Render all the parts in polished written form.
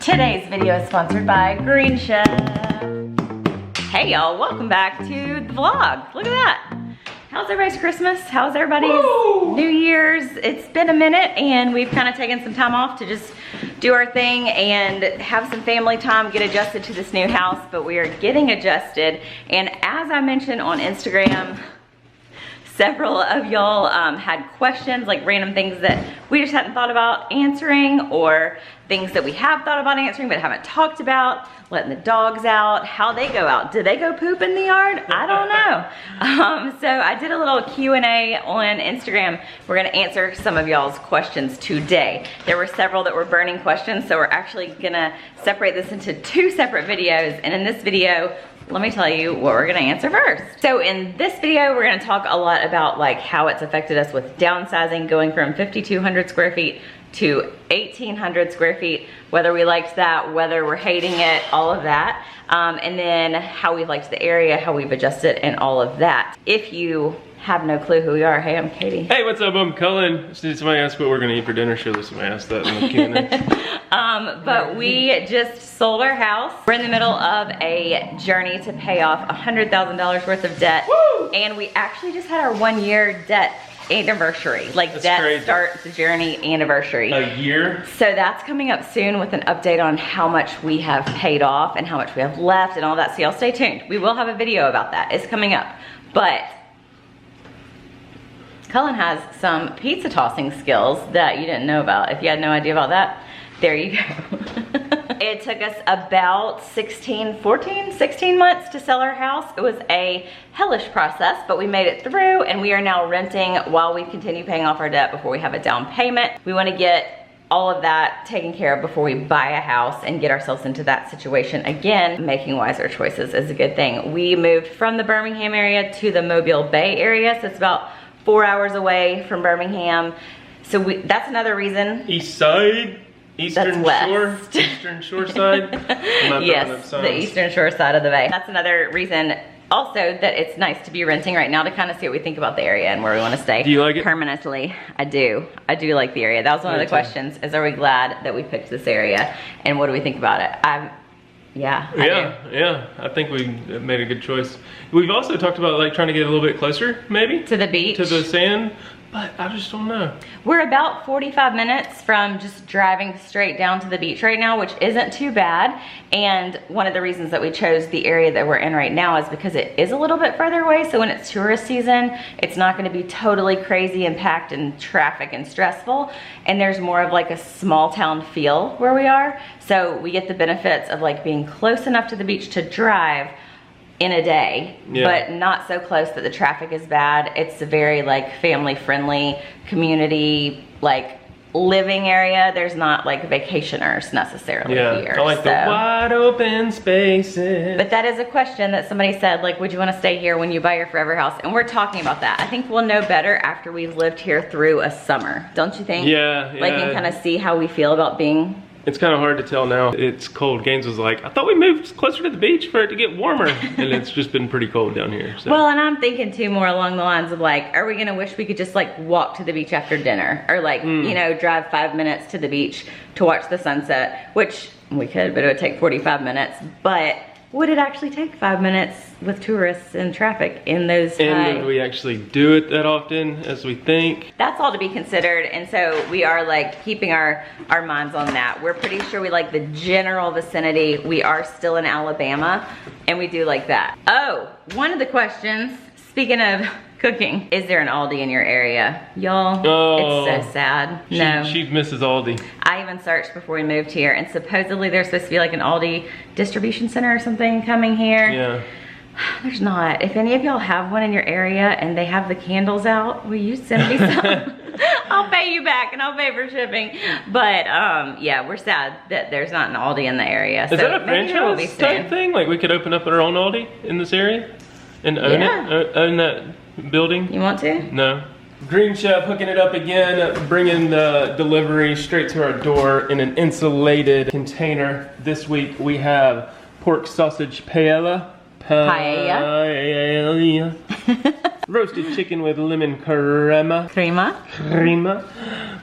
Today's video is sponsored by Green Chef. Hey y'all, welcome back to the vlog. Look at that. How's everybody's Christmas? How's everybody's New Year's? It's been a minute and we've kind of taken some time off to just do our thing and have some family time, get adjusted to this new house, but we are getting adjusted. And as I mentioned on Instagram, several of y'all had questions, like random things that we just hadn't thought about answering, or things that we have thought about answering but haven't talked about, letting the dogs out, how they go out. Do they go poop in the yard? I don't know. So I did a little Q&A on Instagram. We're gonna answer some of y'all's questions today. There were several that were burning questions, so we're actually gonna separate this into two separate videos. And in this video, let me tell you what we're gonna answer first. So in this video, we're gonna talk a lot about like how it's affected us with downsizing, going from 5,200 square feet to 1,800 square feet, whether we liked that, whether we're hating it, all of that. And then how we've liked the area, how we've adjusted, and all of that. If you have no clue who we are, hey, I'm Katie. Hey, what's up? I'm Cullen. Somebody asked what we're gonna eat for dinner. Surely somebody asked that in the Q&A. But we just sold our house. We're in the middle of a journey to pay off $100,000 worth of debt. Woo! And we actually just had our 1 year debt anniversary. Like that's debt crazy. start the journey anniversary. A year? So that's coming up soon with an update on how much we have paid off and how much we have left and all that. So y'all stay tuned. We will have a video about that. It's coming up. But Cullen has some pizza tossing skills that you didn't know about. If you had no idea about that, there you go. It took us about 16 months to sell our house. It was a hellish process, but we made it through, and we are now renting while we continue paying off our debt before we have a down payment. We want to get all of that taken care of before we buy a house and get ourselves into that situation again. Making wiser choices is a good thing. We moved from the Birmingham area to the Mobile Bay area, so it's about 4 hours away from Birmingham. So that's another reason. East side? Eastern Shore? West. Eastern Shore side? Yes, the Eastern Shore side of the bay. That's another reason also that it's nice to be renting right now, to kind of see what we think about the area and where we want to stay. Do you like it? Permanently. I do like the area. That was one of the questions, is are we glad that we picked this area and what do we think about it? Yeah, I think we made a good choice. We've also talked about like trying to get a little bit closer, maybe? To the beach. To the sand, but I just don't know. We're about 45 minutes from just driving straight down to the beach right now, which isn't too bad. And one of the reasons that we chose the area that we're in right now is because it is a little bit further away. So when it's tourist season, it's not gonna be totally crazy and packed and traffic and stressful. And there's more of like a small town feel where we are. So we get the benefits of like being close enough to the beach to drive in a day, but not so close that the traffic is bad. It's a very like family friendly community, like living area. There's not like vacationers necessarily here. I like the wide open spaces. But that is a question that somebody said, like, would you want to stay here when you buy your forever house? And we're talking about that. I think we'll know better after we've lived here through a summer, don't you think? Yeah. Like, and kind of see how we feel about being. It's kind of hard to tell now. It's cold. Gaines was like, I thought we moved closer to the beach for it to get warmer. And it's just been pretty cold down here. So. Well, and I'm thinking too more along the lines of like, are we gonna wish we could just like walk to the beach after dinner? Or like, you know, drive 5 minutes to the beach to watch the sunset, which we could, but it would take 45 minutes. But would it actually take 5 minutes with tourists and traffic in those And do we actually do it that often as we think? That's all to be considered, and so we are like keeping our minds on that. We're pretty sure we like the general vicinity. We are still in Alabama, and we do like that. Oh, one of the questions, speaking of cooking, is there an Aldi in your area? Y'all, it's so sad. No. She misses Aldi. I even searched before we moved here, and supposedly there's supposed to be like an Aldi distribution center or something coming here. Yeah. There's not. If any of y'all have one in your area and they have the candles out, will you send me some? I'll pay you back and I'll pay for shipping. But yeah, we're sad that there's not an Aldi in the area. Is that a franchise type thing? Like we could open up our own Aldi in this area and own it? Own that building? You want to? No. Green Chef hooking it up again, bringing the delivery straight to our door in an insulated container. This week we have pork sausage paella. roasted chicken with lemon crema. Crema.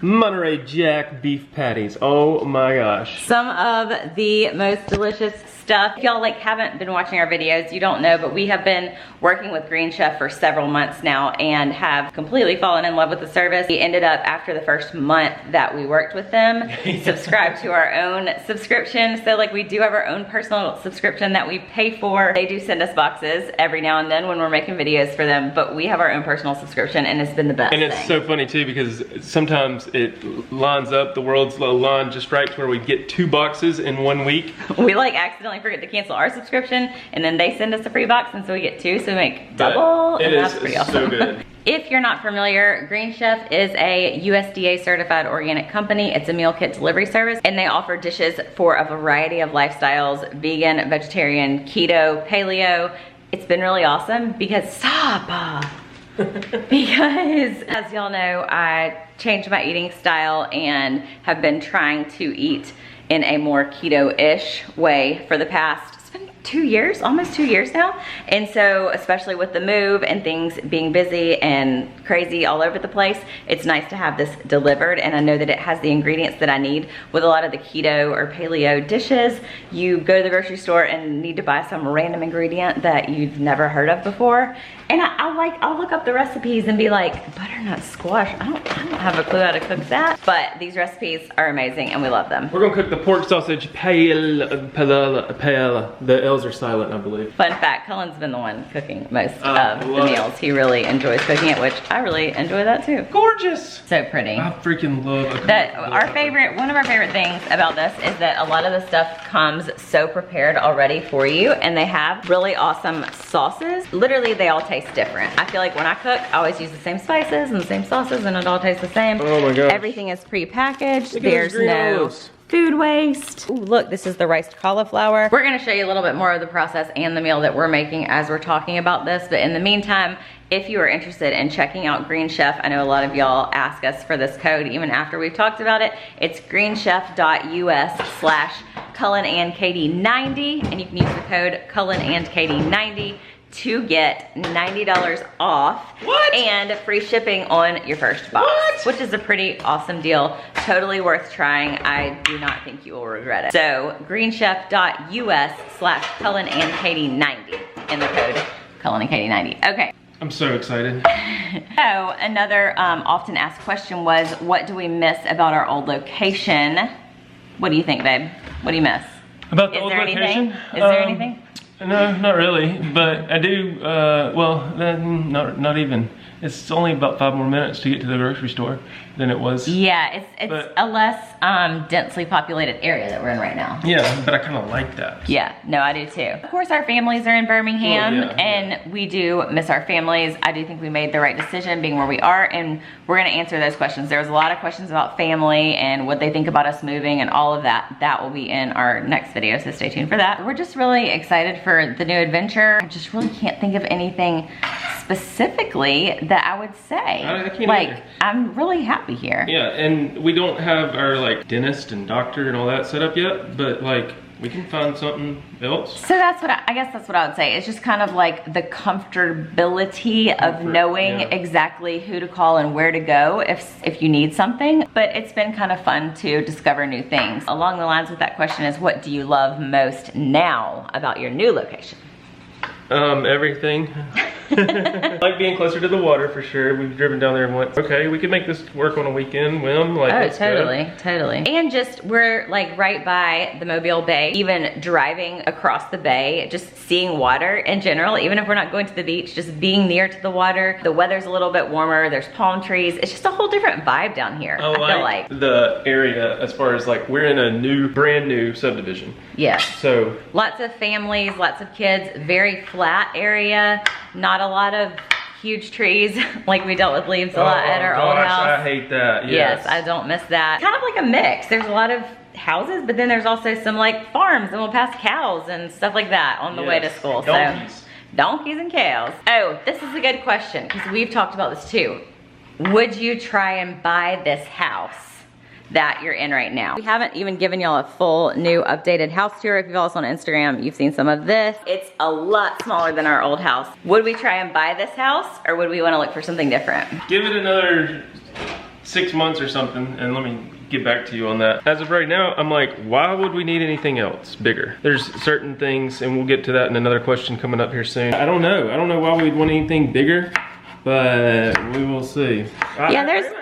Monterey Jack beef patties. Oh my gosh. Some of the most delicious stuff. If y'all haven't been watching our videos, you don't know, but we have been working with Green Chef for several months now and have completely fallen in love with the service. We ended up, after the first month that we worked with them, subscribed to our own subscription. So we do have our own personal subscription that we pay for. They do send us boxes every now and then when we're making videos for them, but we have our own personal subscription and it's been the best And it's so funny too, because sometimes it lines up, the world's line just right to where we get 2 boxes in 1 week. We accidentally forget to cancel our subscription and then they send us a free box and so we get 2, so we make double, and that's pretty awesome. So good. If you're not familiar, Green Chef is a USDA certified organic company. It's a meal kit delivery service and they offer dishes for a variety of lifestyles: vegan, vegetarian, keto, paleo. It's been really awesome because because as y'all know, I changed my eating style and have been trying to eat in a more keto-ish way for the past, it's been 2 years, almost 2 years now. And so, especially with the move and things being busy and crazy all over the place, it's nice to have this delivered. And I know that it has the ingredients that I need. With a lot of the keto or paleo dishes, you go to the grocery store and need to buy some random ingredient that you've never heard of before. And I'll look up the recipes and be like, butternut squash, I don't have a clue how to cook that. But these recipes are amazing and we love them. We're gonna cook the pork sausage paella. The L's are silent, I believe. Fun fact, Cullen's been the one cooking most of the meals. He really enjoys cooking it, which I really enjoy that too. Gorgeous. So pretty. I freaking love it. One of our favorite things about this is that a lot of the stuff comes so prepared already for you, and they have really awesome sauces. Literally, they all taste different. I feel like when I cook, I always use the same spices and the same sauces and it all tastes the same. Oh my gosh. Everything is pre-packaged. There's no food waste. Ooh, look, this is the riced cauliflower. We're gonna show you a little bit more of the process and the meal that we're making as we're talking about this. But in the meantime, if you are interested in checking out Green Chef, I know a lot of y'all ask us for this code even after we've talked about it. It's greenchef.us/cullenandkatie90, and you can use the code cullenandkatie90 to get $90 off. What? And free shipping on your first box. What? Which is a pretty awesome deal. Totally worth trying. I do not think you will regret it. So greenchef.us/cullenandkatie90 and the code cullenandkatie90. Okay. I'm so excited. So another often asked question was, what do we miss about our old location? What do you think, babe? What do you miss? About the old location? Is there anything? No, not really, but I do, well, not even. It's only about 5 more minutes to get to the grocery store than it was. Yeah, it's a less densely populated area that we're in right now. Yeah, but I kind of like that. Yeah, no, I do too. Of course, our families are in Birmingham, and we do miss our families. I do think we made the right decision being where we are, and we're gonna answer those questions. There was a lot of questions about family and what they think about us moving and all of that. That will be in our next video, so stay tuned for that. We're just really excited for the new adventure. I just really can't think of anything specifically that I would say. I can't either. I'm really happy here. Yeah, and we don't have our dentist and doctor and all that set up yet, but we can find something else. So that's what I guess that's what I would say. It's just kind of the comfortability of knowing exactly who to call and where to go if you need something. But it's been kind of fun to discover new things. Along the lines with that question is, what do you love most now about your new location? Everything. I like being closer to the water for sure. We've driven down there and went, okay, we could make this work on a weekend whim. Oh, totally. And just, we're right by the Mobile Bay. Even driving across the bay, just seeing water in general, even if we're not going to the beach, just being near to the water. The weather's a little bit warmer, there's palm trees. It's just a whole different vibe down here, I feel like. The area, as far as we're in a brand new subdivision. Yeah. So. Lots of families, lots of kids, very flat area, not a lot of huge trees like we dealt with leaves a lot at our old house. I hate that. Yes, I don't miss that. Kind of like a mix. There's a lot of houses, but then there's also some farms, and we'll pass cows and stuff like that on the way to school. Donkeys. So donkeys and cows. Oh, this is a good question because we've talked about this too. Would you try and buy this house that you're in right now. We haven't even given y'all a full new updated house tour. If you follow us on Instagram, you've seen some of this. It's a lot smaller than our old house. Would we try and buy this house, or would we want to look for something different? Give it another 6 months or something, and let me get back to you on that. As of right now, I'm like, why would we need anything else bigger? There's certain things, and we'll get to that in another question coming up here soon. I don't know why we'd want anything bigger, but we will see. I guess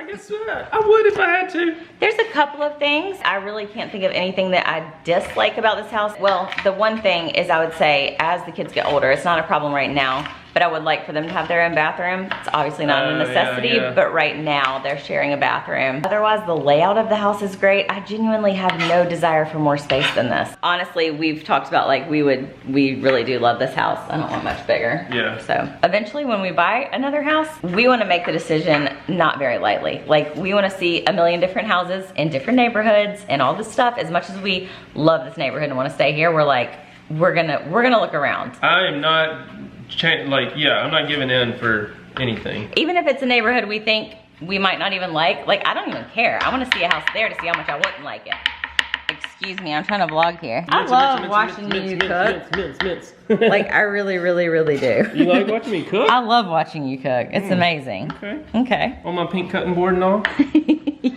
I would if I had to. There's a couple of things. I really can't think of anything that I dislike about this house. Well, the one thing is, I would say, as the kids get older, it's not a problem right now, but I would like for them to have their own bathroom. It's obviously not a necessity, but right now they're sharing a bathroom. Otherwise, the layout of the house is great. I genuinely have no desire for more space than this. Honestly, we've talked about like we really do love this house. I don't want much bigger. Yeah. So eventually when we buy another house, we want to make the decision not very lightly. Like, we want to see a million different houses in different neighborhoods and all this stuff. As much as we love this neighborhood and want to stay here, we're like, we're gonna look around. I am not I'm not giving in for anything. Even if it's a neighborhood we think we might not even like I don't even care. I want to see a house there to see how much I wouldn't like it. Excuse me, I'm trying to vlog here. I love watching you cook. Like, I really, really, really do. You like watching me cook? I love watching you cook. It's amazing. Okay. On my pink cutting board and all?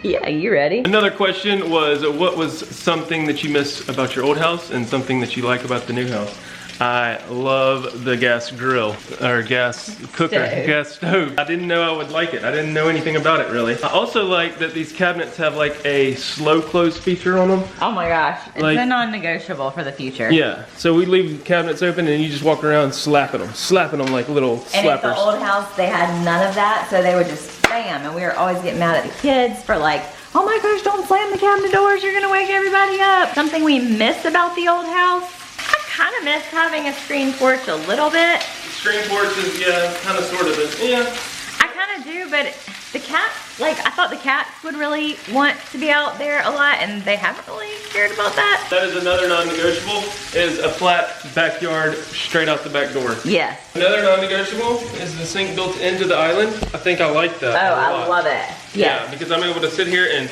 Yeah, you ready? Another question was, what was something that you miss about your old house and something that you like about the new house? I love the gas grill, or gas cooker, gas stove. I didn't know I would like it. I didn't know anything about it, really. I also like that these cabinets have like a slow close feature on them. Oh my gosh, it's a non-negotiable for the future. Yeah, so we leave the cabinets open and you just walk around slapping them like little slappers. And at the old house, they had none of that, so they would just bam, and we were always getting mad at the kids for like, oh my gosh, don't slam the cabinet doors, you're gonna wake everybody up. Something we miss about the old house, I kind of miss having a screen porch a little bit. Screen porch is, yeah, kind of sort of it, yeah. I kind of do, but the cats, like, I thought the cats would really want to be out there a lot, and they haven't really cared about that. That is another non-negotiable, is a flat backyard straight out the back door. Yes. Another non-negotiable is the sink built into the island. I think I like that. Oh, I love it. Yeah, because I'm able to sit here and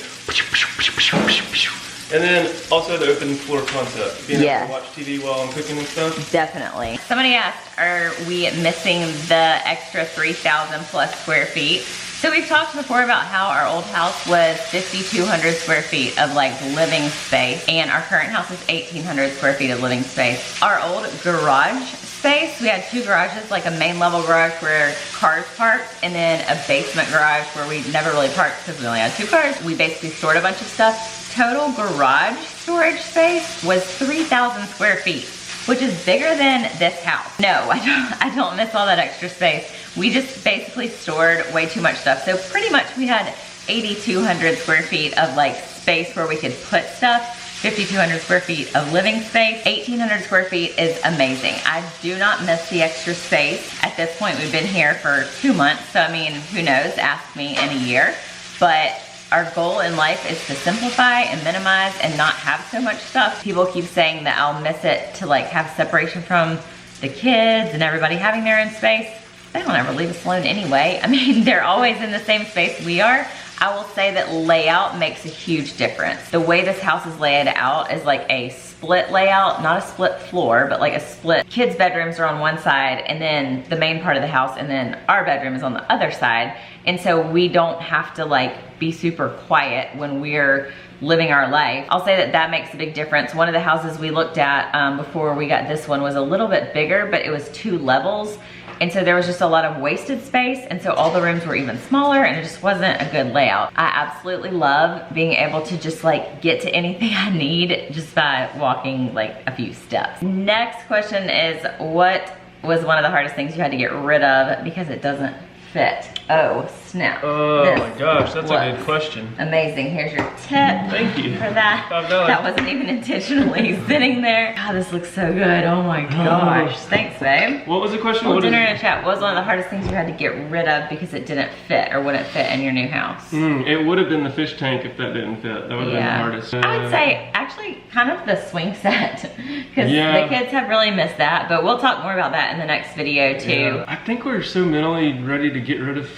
then also the open floor concept. Being able to watch TV while I'm cooking and stuff. Definitely. Somebody asked, are we missing the extra 3,000 plus square feet? So we've talked before about how our old house was 5,200 square feet of like living space, and our current house is 1,800 square feet of living space. Our old garage space, we had two garages, like a main level garage where cars parked, and then a basement garage where we never really parked because we only had two cars. We basically stored a bunch of stuff. Total garage storage space was 3,000 square feet, which is bigger than this house. No, I don't miss all that extra space. We just basically stored way too much stuff. So pretty much we had 8,200 square feet of like space where we could put stuff. 5,200 square feet of living space. 1,800 square feet is amazing. I do not miss the extra space. At this point, we've been here for 2 months. So I mean, who knows, ask me in a year. But our goal in life is to simplify and minimize and not have so much stuff. People keep saying that I'll miss it to like have separation from the kids and everybody having their own space. They don't ever leave us alone anyway. I mean, they're always in the same space we are. I will say that layout makes a huge difference. The way this house is laid out is like a split layout, not a split floor, but like a split. Kids' bedrooms are on one side, and then the main part of the house, and then our bedroom is on the other side. And so we don't have to like be super quiet when we're living our life. I'll say that that makes a big difference. One of the houses we looked at before we got this one was a little bit bigger, but it was 2 levels. And so there was just a lot of wasted space, and so all the rooms were even smaller, and it just wasn't a good layout. I absolutely love being able to just like get to anything I need just by walking like a few steps. Next question is, what was one of the hardest things you had to get rid of because it doesn't fit? Oh, snap. Oh my gosh, that's a good question. Amazing. Here's your tip. Thank you. For that. That wasn't even intentionally sitting there. God, this looks so good. Oh my gosh. Thanks, babe. What was the question? Well, dinner in a chat. What was one of the hardest things you had to get rid of because it didn't fit or wouldn't fit in your new house? It would have been the fish tank if that didn't fit. That would have been the hardest. I would say actually kind of the swing set, because the kids have really missed that, but we'll talk more about that in the next video too. I think we're so mentally ready to get rid of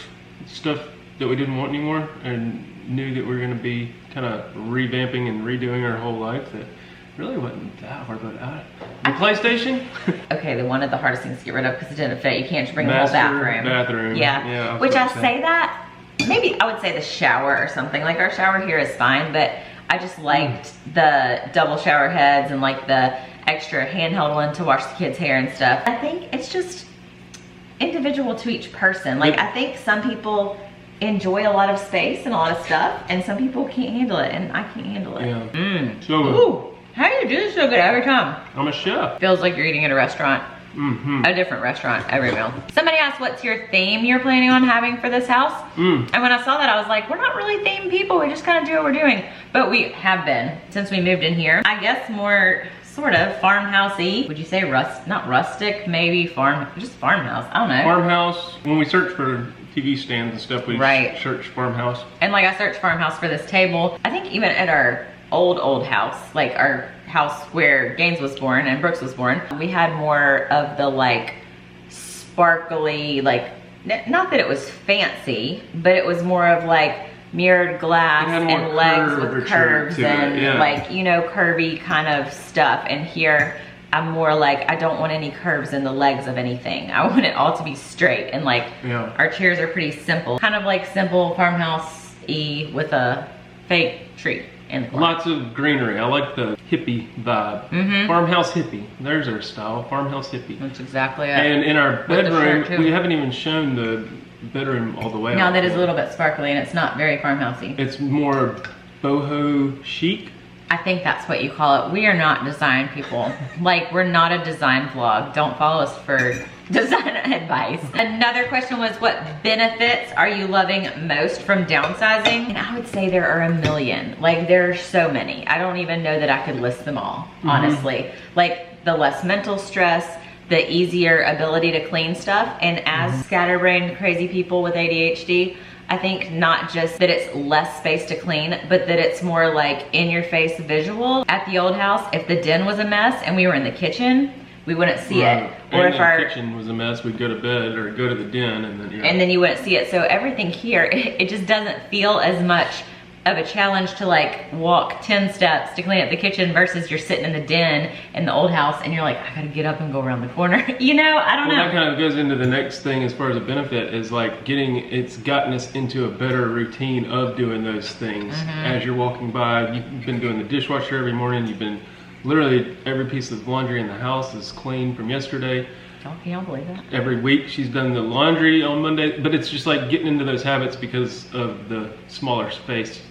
stuff that we didn't want anymore, and knew that we were going to be kind of revamping and redoing our whole life, that really wasn't that hard. But the PlayStation? Okay, one of the hardest things to get rid of because it didn't fit. You can't just bring the whole Master bathroom. Yeah. Which I say that, maybe I would say the shower or something. Like our shower here is fine, but I just liked the double shower heads and like the extra handheld one to wash the kids' hair and stuff. I think it's just individual to each person. Like I think some people enjoy a lot of space and a lot of stuff, and some people can't handle it, and I can't handle it. Yeah. So good. Ooh, how do you do this so good every time? I'm a chef. Feels like you're eating at a restaurant. A different restaurant every meal. Somebody asked what's your theme you're planning on having for this house? And when I saw that, I was like, we're not really themed people. We just kind of do what we're doing. But we have been since we moved in here. I guess more sort of farmhouse-y. Would you say not rustic, maybe just farmhouse. I don't know. Farmhouse. When we search for TV stands and stuff, we search farmhouse. And like I searched farmhouse for this table. I think even at our old house, like our house where Gaines was born and Brooks was born, we had more of the like sparkly, like, not that it was fancy, but it was more of like mirrored glass and legs with curves and like, you know, curvy kind of stuff. And here I'm more like, I don't want any curves in the legs of anything. I want it all to be straight, and like our chairs are pretty simple, kind of like simple farmhouse-y with a fake tree. Lots of greenery. I like the hippie vibe. Farmhouse hippie. There's our style. Farmhouse hippie. That's exactly it. And in our bedroom, we haven't even shown the bedroom all the way. Now that is a little bit sparkly, and it's not very farmhousey. It's more boho chic. I think that's what you call it. We are not design people. Like, we're not a design vlog. Don't follow us for design advice. Another question was, what benefits are you loving most from downsizing? And I would say there are a million. Like, there are so many. I don't even know that I could list them all, honestly. Like, the less mental stress, the easier ability to clean stuff. And as scatterbrained, crazy people with ADHD, I think not just that it's less space to clean, but that it's more like in your face visual. At the old house, if the den was a mess and we were in the kitchen, we wouldn't see it. Or and if our kitchen was a mess, we'd go to bed or go to the den, and then and then you wouldn't see it. So everything here, it just doesn't feel as much of a challenge to like walk 10 steps to clean up the kitchen versus you're sitting in the den in the old house and you're like, I gotta get up and go around the corner. You know, I don't know. That kind of goes into the next thing as far as a benefit is like it's gotten us into a better routine of doing those things. As you're walking by, you've been doing the dishwasher every morning, you've been literally every piece of laundry in the house is clean from yesterday. Oh, can y'all believe that? Every week she's done the laundry on Monday, but it's just like getting into those habits because of the smaller space,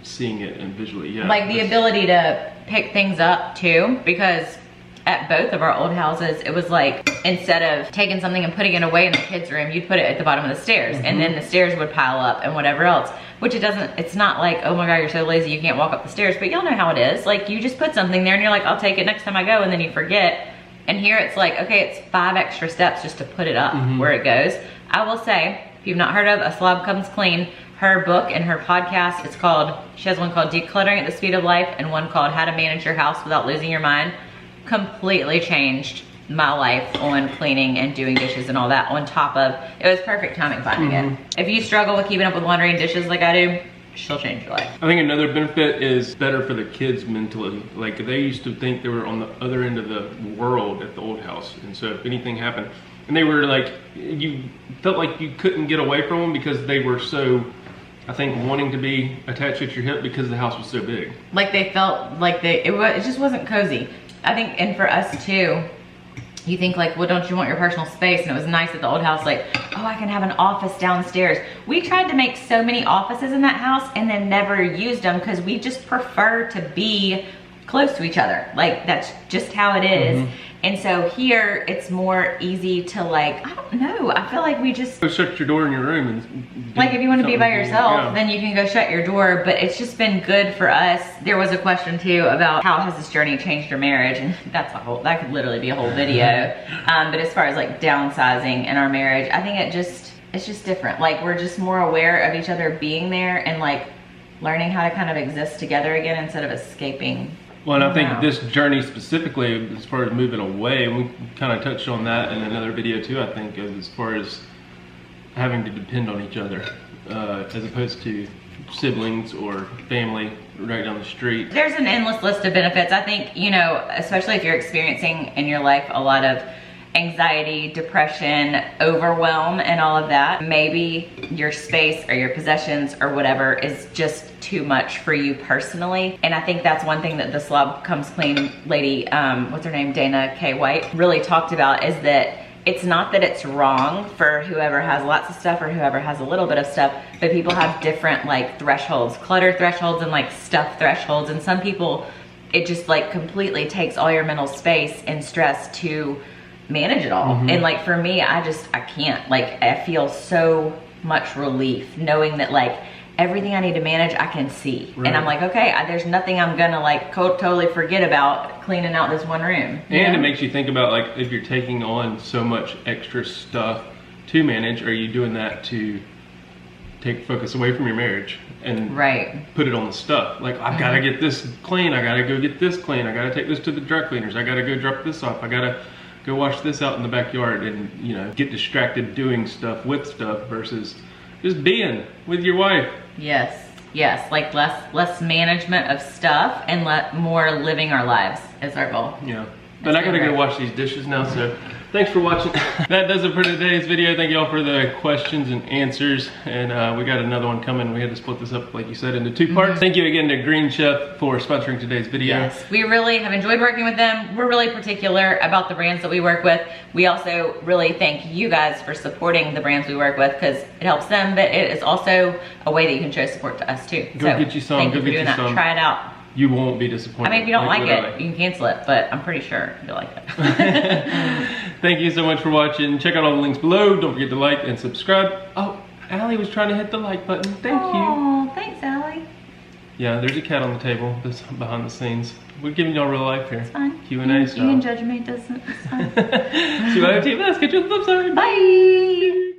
seeing it and visually, Like the ability to pick things up too, because at both of our old houses, it was like, instead of taking something and putting it away in the kids' room, you'd put it at the bottom of the stairs, and then the stairs would pile up and whatever else, which it's not like, oh my God, you're so lazy, you can't walk up the stairs, but y'all know how it is. Like, you just put something there and you're like, I'll take it next time I go, and then you forget. And here it's like, okay, it's 5 extra steps just to put it up where it goes. I will say, if you've not heard of A Slob Comes Clean, her book and her podcast, she has one called Decluttering at the Speed of Life and one called How to Manage Your House Without Losing Your Mind. Completely changed my life on cleaning and doing dishes and all that, on top of, it was perfect timing finding it. If you struggle with keeping up with laundry and dishes like I do, she'll change your life. I think another benefit is better for the kids mentally. Like, they used to think they were on the other end of the world at the old house, and so if anything happened, and they were like, you felt like you couldn't get away from them because they were so, I think, wanting to be attached at your hip because the house was so big. Like, they felt like it just wasn't cozy. I think, and for us too, you think like, well, don't you want your personal space? And it was nice at the old house, like, oh, I can have an office downstairs. We tried to make so many offices in that house and then never used them because we just prefer to be close to each other. Like, that's just how it is. And so here it's more easy to, like, I don't know, I feel like we just go shut your door in your room and like, if you want to be by yourself, then you can go shut your door. But it's just been good for us. There was a question too about how has this journey changed your marriage, and that could literally be a whole video. But as far as like downsizing in our marriage, I think it's just different. Like, we're just more aware of each other being there and like learning how to kind of exist together again instead of escaping. Well, and I think this journey specifically, as far as moving away, and we kind of touched on that in another video too, I think, as far as having to depend on each other, as opposed to siblings or family right down the street. There's an endless list of benefits. I think, you know, especially if you're experiencing in your life a lot of anxiety, depression, overwhelm, and all of that, maybe your space or your possessions or whatever is just too much for you personally. And I think that's one thing that the Slob Comes Clean lady, what's her name, Dana K. White, really talked about, is that it's not that it's wrong for whoever has lots of stuff or whoever has a little bit of stuff, but people have different like thresholds, clutter thresholds and like stuff thresholds. And some people, it just like completely takes all your mental space and stress to manage it all. And like for me, I can't. Like I feel so much relief knowing that like everything I need to manage, I can see. Right. And I'm like, okay, there's nothing I'm gonna like totally forget about cleaning out this one room. And it makes you think about like, if you're taking on so much extra stuff to manage, are you doing that to take focus away from your marriage and put it on the stuff? Like, I've gotta get this clean, I gotta go get this clean, I gotta take this to the dry cleaners, I gotta go drop this off, I gotta go wash this out in the backyard, and you know, get distracted doing stuff with stuff versus just being with your wife. Yes, like less management of stuff and more living our lives is our goal. Yeah, but I gotta go wash these dishes now, so thanks for watching. That does it for today's video. Thank y'all for the questions and answers, and we got another one coming. We had to split this up, like you said, into 2 parts. Thank you again to Green Chef for sponsoring today's video. Yes, we really have enjoyed working with them. We're really particular about the brands that we work with. We also really thank you guys for supporting the brands we work with, because it helps them, but it is also a way that you can show support to us too. Go get you some. Thank you for doing that. Try it out. You won't be disappointed. I mean, if you don't like it, you can cancel it, but I'm pretty sure you'll like it. Thank you so much for watching. Check out all the links below. Don't forget to like and subscribe. Oh, Allie was trying to hit the like button. Thank you. Oh, thanks, Allie. Yeah, there's a cat on the table. This behind the scenes. We're giving y'all real life here. It's fine. Q&A style. You can judge me. It's fine. See what I have to do. Let's get you the flip side. Bye.